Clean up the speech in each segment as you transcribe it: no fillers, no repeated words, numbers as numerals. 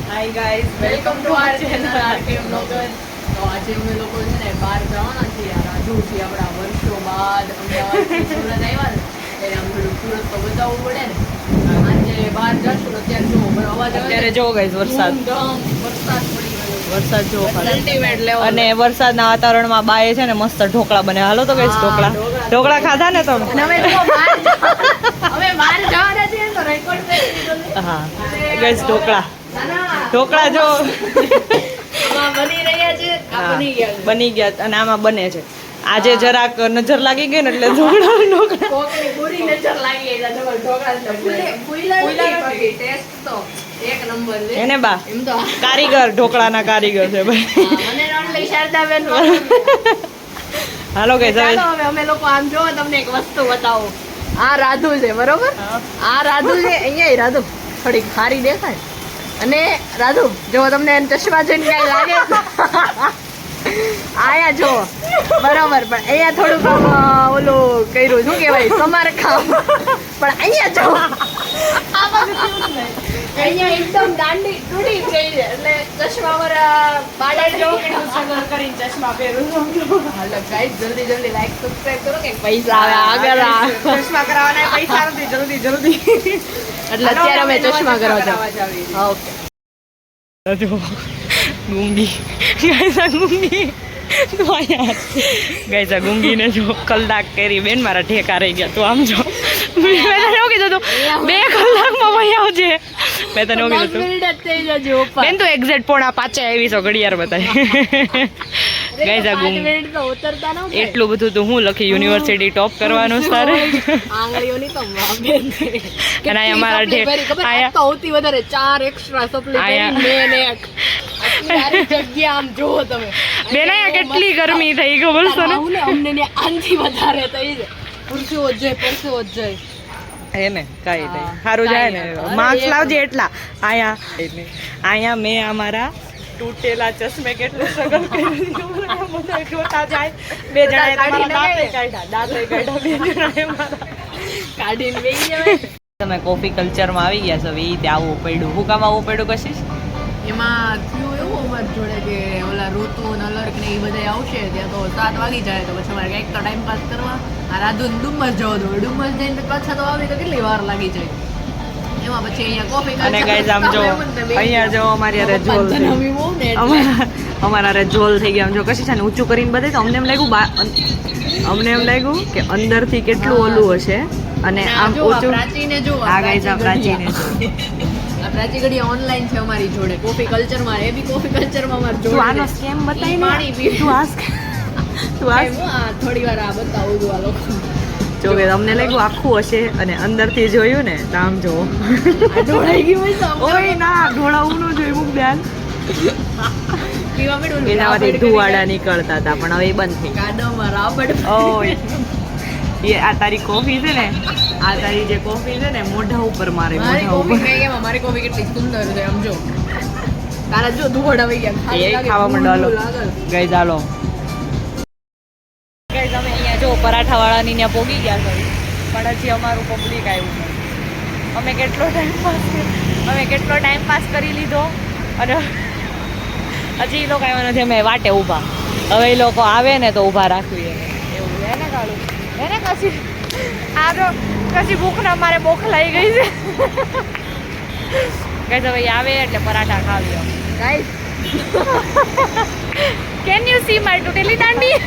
Hi guys, welcome to our channel RK vlogger. તો આજે અમે લોકો છે ને બહાર જવાના છીએ. રાજુથી આપણા વર્ષો બાદ અમદાવાદથી સુરત આવ્યા ને એટલે આમ થોડું સુરત તો બતાવવું પડે ને. આજે બહાર જશું અત્યારે જો અવાજ આવે અત્યારે જો ગાઈસ વરસાદ પડી ગયો. વરસાદ જો અલ્ટિમેટ લેવલ. અને વરસાદના વાતાવરણમાં બાએ છે ને મસ્ત ઢોકળા બને. હાલો તો ગાઈસ ઢોકળા ખાધા ને તમે? હવે બહાર જવાના છીએ તો રેકોર્ડ કરી દીધો. હા ગાઈસ ઢોકળા જો બની રહ્યા છે. આ બની ગયા છે. બની ગયા અને આમાં બને છે. આજે જરાક નજર લાગી ગઈ ને એટલે ઢોકળા કોકની પૂરી નજર લાગી ગઈ. ઢોકળા ફૂલાઈ ટેસ્ટ તો એક નંબર છે. એને બા એમ તો કારીગર ઢોકળાના કારીગર છે ભાઈ. મને રણલી શારદાબેન હાલો ગાઈસ ચાલો હવે અમે લોકો આમ જો તમને એક વસ્તુ બતાવો. આ રાધુ છે બરોબર. આ રાધુ છે. અહીંયા રાધુ થોડીક ખારી દેખાય. અને રાધુ જો તમને ચશ્મા જોઈને કઈ લાગે આયા જો બરોબર. પણ અહીંયા થોડુંક ઓલું કર્યું શું કેવાય સમારકામ. પણ અહીંયા જો અહીંયા એકદમ દાંડી તૂટી ગઈ છે. એટલે ચશ્મા વાળા બાળક જો સગર કરીને ચશ્મા પહેરું છું. હાલો ગાઈસ જલ્દી જલ્દી લાઈક સબસ્ક્રાઇબ કરો કે પૈસા આવે આગળ ચશ્મા કરાવવાના પૈસા નથી. જલ્દી એટલે અત્યારે અમે ચશ્મા કરવા જાવ. ઓકે ગુંગી ગાઈસ આ ગુંગીને જો કલાક કરી બેન મારા ઠેકા રહી ગયા. તું આમ જો મેં તને એવું કીધું તું 2 કલાકમાં વહી આવજે. મેં તને એવું કીધું તું બેન તું એક્ઝેક્ટ 4:05 આવી છો ઘડિયાળ બતાવી. ગાઈસ આ ગુંગી એટલું બધું તું હું લખી યુનિવર્સિટી ટોપ કરવાનું તારે. આંગળીઓની તો બેન અને અહીંયા મારા આયા સૌથી વધારે 4 એક્સ્ટ્રા સપ્લી કરીને મેં એક આટલી જગ્યા આમ જોવો તમે બેન અહીંયા કેટલી ગરમી થઈ ખબર છે ને? અમને ને આનથી વધારે થઈ છે. પરસેવો જ જાય હે ને કઈ નહીં સારું જાય ને. માર્ક્સ લાવજે એટલા. અહીંયા મેં અમારા તૂટેલા ચશ્મે કેટલું સ્ટ્રગલ કર્યું. બધા જોતા જાય. 2 જણાએ તમારા દાંતે કાઢ્યા. 2 જણાએ મારા કાઢીને બેસી જવાય. તમે કોફી કલ્ચરમાં આવી ગયા છો. એ રીતે આવવું પડ્યું. હું કામ આવવું પડ્યું કશીશ? એમાં થયું એવું અમારી જોડે કે ઓલા ઋતુ ને અલર્ક ને એ બધા આવશે ત્યાં તો 7 વાગી જાય. તો પછી અમારે કંઈક તો ટાઈમ પાસ કરવા આ રાધુ ડુમ્મસ જવો હતો. ડુમ્મસ જઈને પાછા તો આવી તો કેટલી વાર લાગી જાય. એમાં પછી અહીંયા કોફી અને ગાઈઝ આમ જો અહીંયા જો અમારી અરે જોલ અમારા જોલ થઈ ગયા. આમ જો કશી છે ને ઊંચું કરીને બતાવી તો અમને એમ લાગ્યું કે અંદરથી કેટલું ઓલું હશે. અને આમ ઊંચું આ ગાઈઝ આ પ્રાચીને આ પ્રાચી ઘડી ઓનલાઈન છે અમારી જોડે કોફી કલ્ચરમાં. એ બી કોફી કલ્ચરમાં અમારી જોડે. તું આનો સ્કેમ બતાવી પાણી પી. તું થોડી વાર આ બતાવું છું આ લોકો જો કે તમને લાગ્યું આખું હશે અને અંદરથી જોયું ને તો આમ જો ઢોળાઈ ગયું હોય તો ઓય ના ઢોળાવું ન જોયું મુક ધ્યાન. પીવા પડ્યું એનામાંથી ધુવાડા નીકળતા હતા પણ હવે એ બંધ થઈ ગાડામાં રાબડ. ઓય એ આ તારી કોફી છે ને આ તારી જે કોફી છે ને મોઢા ઉપર મારે. મારી કોફી કઈ એમાં મારી કોફી કેટલી સુંદર છે આમ જો. તારા જો ધુવાડા વઈ ગયા. એ ખાવા માંડો. ગાઈઝ હાલો ગાઈઝ અમે અહીંયા જો પરાઠા વાળાની ત્યાં પોગી ગયા છે. પણ હજી અમારું પબ્લિક આવ્યું છે. અમે કેટલો ટાઈમ પાસ કરી લીધો અને હજી એ લોકો આવ્યા નથી. અમે વાટે ઊભા. હવે એ લોકો આવે ને તો ઊભા રાખવી એવું હે ને કાળું હે ને. કશી આ તો કશી ભૂખના મારે બોખલાઈ ગઈ છે. ગાઈઝ હવે આવે એટલે પરાઠા ખાવી. Guys can you see my તૂટેલી દાંડી?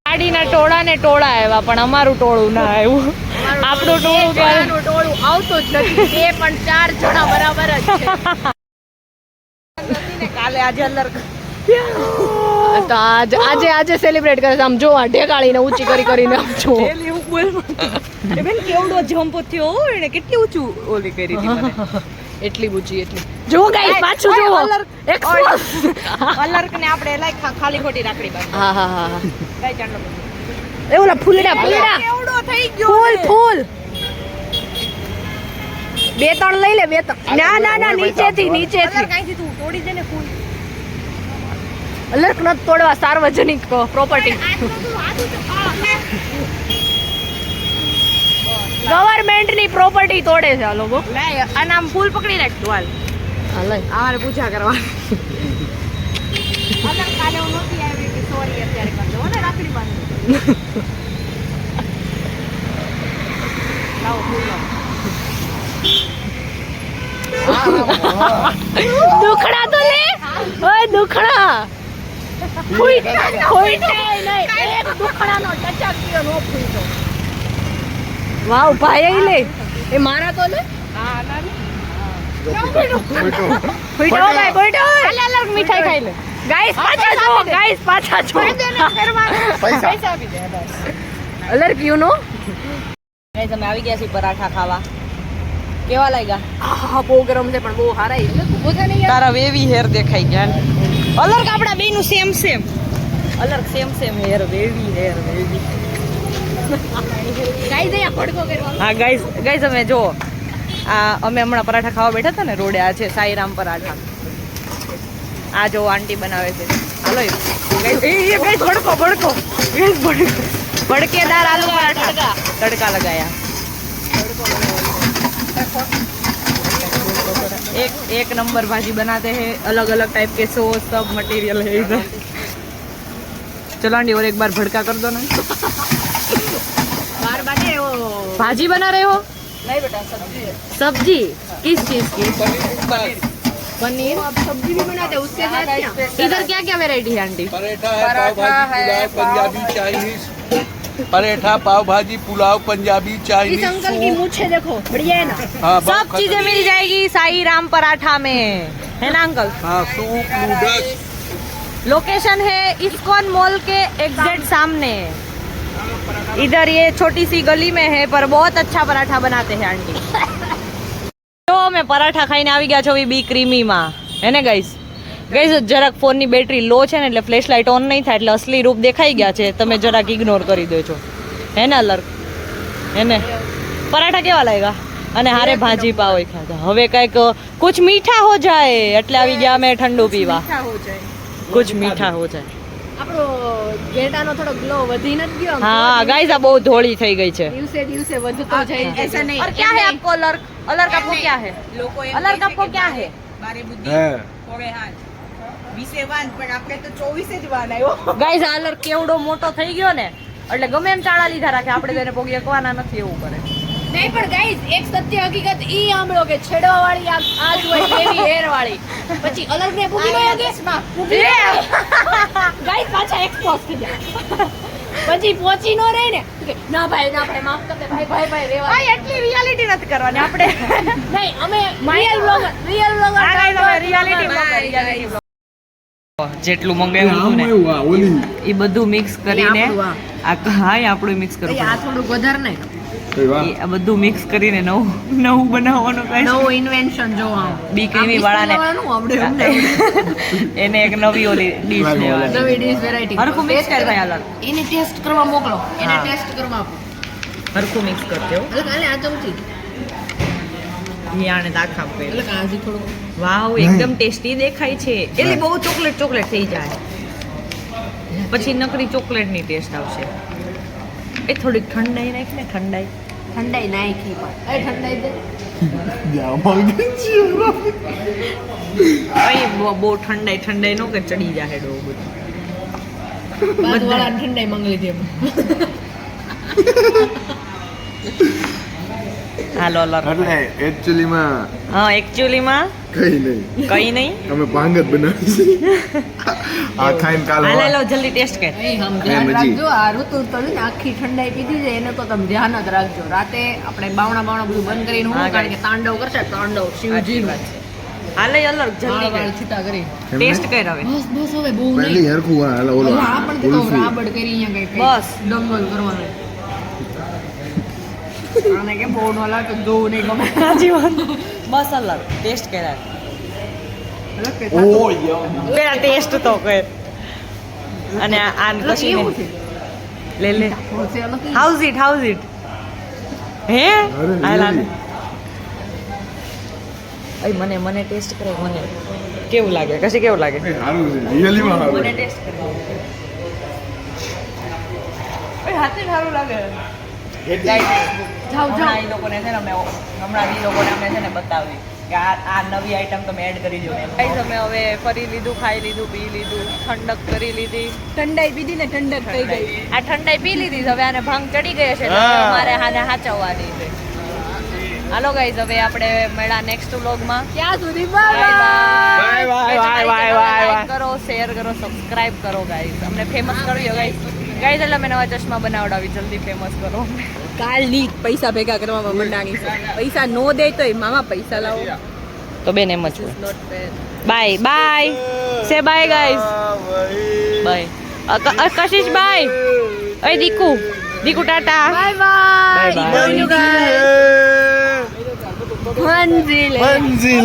ગાડીના ટોળા ને ટોળા આવ્યા પણ અમારું ટોળું ના આવ્યું. આપણું ટોળું ટોળું આવતું જ નથી. એ પણ 4 જણા બરાબર જ છે. કાલે આજે અલર તો આજે સેલિબ્રેટ કરે છે. આમ જો આ ઢેકાળીને ઊંચી કરીને આમ જો બેન કેવડો જમ્પ થયો એને કેટલી ઊંચું ઓલી કરી હતી મને. એટલી ઊંચી એટલી જો ગાઈસ પાછું જો અલર્ક ને આપણે લાઈક ખાલી ખોટી રાખડી બાંધી. હા કઈ ચાંદલો એ ઓલા ફૂલડા કેવડો થઈ ગયો. ફૂલ 2-3 લઈ લે 2-3. ના નીચેથી કાંઈથી તું તોડી દે ને ફૂલ. અલર્ક ન તોડવા સાર્વજનિક પ્રોપર્ટી. ગવર્મેન્ટ ગવર્મેન્ટની પ્રોપર્ટી તોડે છે આ લોકો. લે આ નામ ફૂલ પકડી રાખ તું હાલ. અમારે પૂજા કરવા. કાલે હું નહોતી આવી કે સોરી અત્યારે કરી દો ને રાખડી બાંધી. લાવો ફૂલ લાવો. દુખડા તો લે. ઓય દુખડા. કોઈ નહીં. એક દુખડાનો ટચાક્યો નો ફૂટો. વાવ ભાઈ લે. એ મારા તો લે. હા ના લે. ફૂટો ભાઈ ફૂટો. અલગ મીઠાઈ ખાઈ લે. ગાઈસ પાછા જો. પૈસા આપી દે. અલર ક્યુ નો. ગાઈસ અમે આવી ગયા છીએ પરાઠા ખાવા. કેવા લાગ્યા? હા બહુ ગરમ છે પણ બહુ સારા. તારા વેવી હેર દેખાઈ ગયા. અલર્ક આપડા બે નું સેમ અલર્ક સેમ હેર વેવી ગાઈસ અહીંયા ફડકો કરવા. હા ગાઈસ અમે જો અમે હમણાં પરાઠા ખાવા બેઠા હતા ને રોડે. આ છે સાઈરામ પરાઠા. આ જો આંટી બનાવે છે. હાલો ગાઈસ ભડકો ભડકેદાર આલુ પરાઠા તડકા લગાયા. एक नंबर भाजी बनाते हैं. अलग अलग टाइप के सॉस सब मटेरियल है इधर. चलो आंटी और एक बार भड़का कर दो ना. बार बाटे वो भाजी बना रहे हो? नहीं बेटा सब्जी किस चीज की? पनीर. आप सब्जी भी बनाते हैं उसके साथ क्या? इधर क्या क्या वेराइटी है आंटी? पराठा है, पंजाबी चाइनीज. पराठा पाव भाजी पुलाव पंजाबी चाइनीज. इस अंकल की मूछें देखो बढ़िया है ना. हाँ सब चीजें मिल जाएगी साई राम पराठा में, है ना अंकल? हाँ सूप नूडल्स. लोकेशन है इस्कॉन मॉल के एग्जैक्ट सामने. इधर ये छोटी सी गली में है पर बहुत अच्छा पराठा बनाते हैं आंटी. तो मैं पराठा खाई ने આવી ગયા છો બી ક્રીમી માં, હે ને ગાઈસ? જરાક ફોનની બેટરી લો છે ને એટલે ફ્લેશ લાઇટ ઓન નહીં થાય એટલે અસલી રૂપ દેખાઈ ગયા છે. તમે જરાક ઇગ્નોર કરી દેજો, હે ને અલર્ક? હે ને? પરાઠા કેવા લાગ્યા? અને હારે ભાજી પાવ ખાધા. હવે કઈક કુછ મીઠા હો જાય એટલે આવી ગયા અમે ઠંડુ પીવા. કુછ મીઠા હો જાય. આપણો ગેટાનો થોડો ગ્લો વધી નથી ગયો? હા ગાઈસ આ બહુ ધોળી થઈ ગઈ છે. દિવસે વધતો જાય છે. ऐसा नहीं. और क्या है आपको अलर्क? अलर्क आपको क्या है? अलर्क आपको क्या है? ગાઈસ આ અલર્ક કેવડો મોટો થઈ ગયો ને એટલે ગમે એમ ચાળા લીધા રાખે. આપણે તેને પોગી એકવાના નથી એવું કરે. નહીં પણ ગાઈસ એક સત્ય હકીકત ઈ સાંભળો કે છેડવા વાળી આ જ હોય એવી હેર વાળી પછી અલગ ને પૂગી ગયો કે ગાઈસ પાછા એક્સપોઝ થઈ ગયા. પછી પહોંચી નો રહી ને ના ભાઈ માફ કર દે ભાઈ રેવા. ભાઈ એટલી રિયાલિટી નથી કરવાની આપણે. નહીં અમે રિયલ બ્લોગર રિયાલિટી જેટલું મંગાવ્યું હતું ને એ બધું મિક્સ કરીને આપણું મિક્સ કરવું. આ થોડું વધારે નહીં. આ બધું મિક્સ કરીને નવું બનાવવાનું કાંઈ નવું ઇન્વેન્શન જોવા બી ક્રીમી વાળાને એને એક નવી ઓલી ડીશ લેવાની. નવી ડીશ વેરાયટી હરખું મિક્સ કર ભાઈ અલગ. એને ટેસ્ટ કરવા મોકલો. એને ટેસ્ટ કરવા આપો. હરખું મિક્સ કરજો. એટલે કાલે આ ચમચી યાને દાખા આપે. એટલે કાજી થોડું. વાવ એકદમ ટેસ્ટી દેખાય છે. એટલે બહુ ચોકલેટ થઈ જાય પછી નકરી ચોકલેટની ટેસ્ટ આવશે. એ થોડીક ઠંડાઈ નાખ ને. ઠંડાઈ નાખી પણ ઠંડાઈ દે. બહુ ઠંડાઈ નો કે ચડી જાય ડો બધું. વાળા ઠંડાઈ માંગી લીધી. હાલો એટલે એકચ્યુઅલીમાં કઈ નહીં અમે ભાંગ જ બનાવી આ ખાઈને કાલ હાલો જલ્દી ટેસ્ટ કર. ધ્યાન રાખજો આ ઋતુ તો ને આખી ઠંડાઈ પીધી છે એને તો તમે ધ્યાન જ રાખજો. રાતે આપણે બાવણા બધું બંધ કરીને હું કારણ કે તાંડવ કરશે. તાંડવ શિવજી વાત છે. હાલે અલગ જલ્દી વાળ છીતા કરી ટેસ્ટ કર હવે. બસ હવે બહુ પહેલી નહીં. હરખું હાલો ઓલો આ પણ તે તો રાબડ કરી અહીંયા કઈ બસ. દંગલ કરવાનો. આને કે બહુ નો લાગે જોવું નહીં ગમે. સાચી વાત. બસ અલગ ટેસ્ટ કર્યા. પેલા ટેસ્ટ તો કર. અને આન પછી લે હાઉસ ઇટ હે હાલા અય મને ટેસ્ટ કરે. મને કેવું લાગે? કેવું લાગે? સારું છે રિયલી માં સારું. મને ટેસ્ટ કરે. ઓય હાથે સારું લાગે. હમણાં એ લોકોને છે ને અમે છે ને બતાવી કે આ નવી આઈટમ તમે એડ કરી દો. ગાઈસ અમે હવે ફરી લીધું, ખાઈ લીધું, પી લીધું, ઠંડક કરી લીધી. ઠંડાઈ પીધી ને ઠંડક થઈ ગઈ. આ ઠંડાઈ પી લીધી હવે આને ભાંગ ચડી ગઈ છે એટલે અમારે આને હાચવવાની છે. હાલો ગાઈસ હવે આપણે મળ્યા નેક્સ્ટ વ્લોગમાં. ક્યાં સુધી બાય બાય બાય. લાઈક કરો, શેર કરો, સબસ્ક્રાઇબ કરો ગાઈસ. અમને ફેમસ કરજો ગાઈસ. ગાઈસ એટલે અમે નવા ચશ્મા બનાવડાવી, જલ્દી ફેમસ કરો. કાલની પૈસા ભેગા કરવામાં મંડાણી છે. પૈસા નો દે તોય મામા પૈસા લાવો. તો બેન એમ જ not bad. Bye bye. Say bye guys. Bye. Kashish bye. ઓય દીકુ tata. Bye bye. Bye bye. મંજિલ. मंजिल